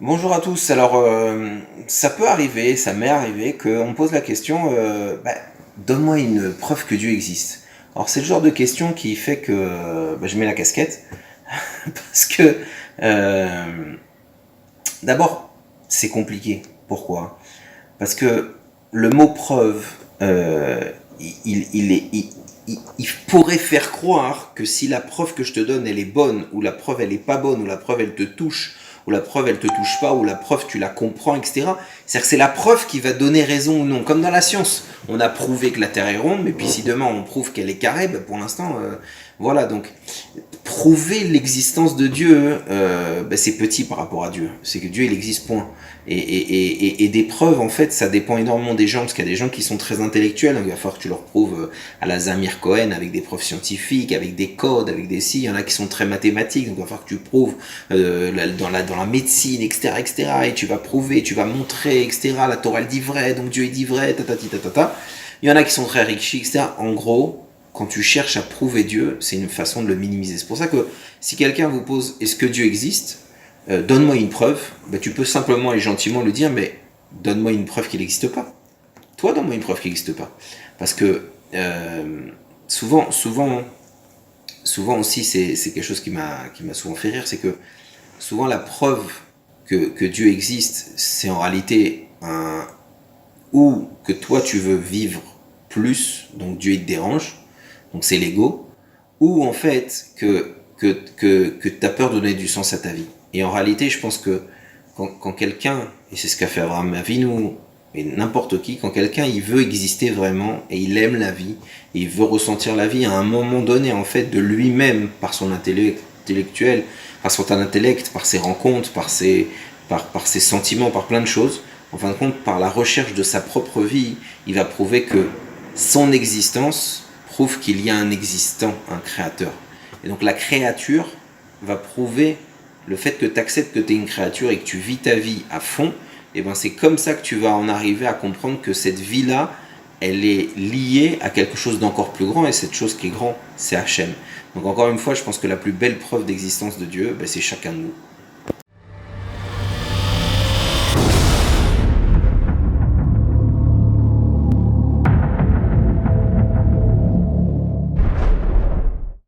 Bonjour à tous. Alors, ça peut arriver, ça m'est arrivé qu'on me pose la question, donne-moi une preuve que Dieu existe. Alors, c'est le genre de question qui fait que je mets la casquette parce que euh, d'abord, c'est compliqué. Pourquoi? Parce que le mot preuve, il pourrait faire croire que si la preuve que je te donne elle est bonne, ou la preuve elle est pas bonne, ou la preuve elle te touche, ou la preuve elle te touche pas, ou la preuve tu la comprends, etc. C'est-à-dire que c'est la preuve qui va donner raison ou non. Comme dans la science, on a prouvé que la Terre est ronde, mais puis si demain on prouve qu'elle est carrée, pour l'instant, voilà. Donc prouver l'existence de Dieu, c'est petit par rapport à Dieu. C'est que Dieu, il existe, point. Et des preuves, en fait, ça dépend énormément des gens, parce qu'il y a des gens qui sont très intellectuels, il va falloir que tu leur prouves à la Zamir Cohen, avec des preuves scientifiques, avec des codes, avec des si, il y en a qui sont très mathématiques, donc il va falloir que tu prouves dans la médecine, etc., etc., et tu vas prouver, tu vas montrer, etc., la Torah, elle dit vrai, donc Dieu, il dit vrai, tatati, tatata. Il y en a qui sont très riches, etc. En gros, quand tu cherches à prouver Dieu, c'est une façon de le minimiser. C'est pour ça que si quelqu'un vous pose est-ce que Dieu existe, donne-moi une preuve, tu peux simplement et gentiment lui dire mais donne-moi une preuve qu'il n'existe pas. Toi, donne-moi une preuve qu'il n'existe pas. Parce que souvent aussi, c'est quelque chose qui m'a souvent fait rire, c'est que souvent la preuve que Dieu existe, c'est en réalité ou que toi tu veux vivre plus, donc Dieu il te dérange, donc c'est l'ego, ou en fait que tu as peur de donner du sens à ta vie. Et en réalité, je pense que quand quelqu'un, et c'est ce qu'a fait Abraham Avinu, et n'importe qui, quand quelqu'un il veut exister vraiment, et il aime la vie, et il veut ressentir la vie à un moment donné, en fait, de lui-même, par son intellectuel, par son intellect, par ses rencontres, par ses sentiments, par plein de choses, en fin de compte, par la recherche de sa propre vie, il va prouver que son existence prouve qu'il y a un existant, un créateur. Et donc la créature va prouver le fait que tu acceptes que tu es une créature et que tu vis ta vie à fond, et c'est comme ça que tu vas en arriver à comprendre que cette vie-là, elle est liée à quelque chose d'encore plus grand, et cette chose qui est grand, c'est Hachem. Donc encore une fois, je pense que la plus belle preuve d'existence de Dieu, c'est chacun de nous.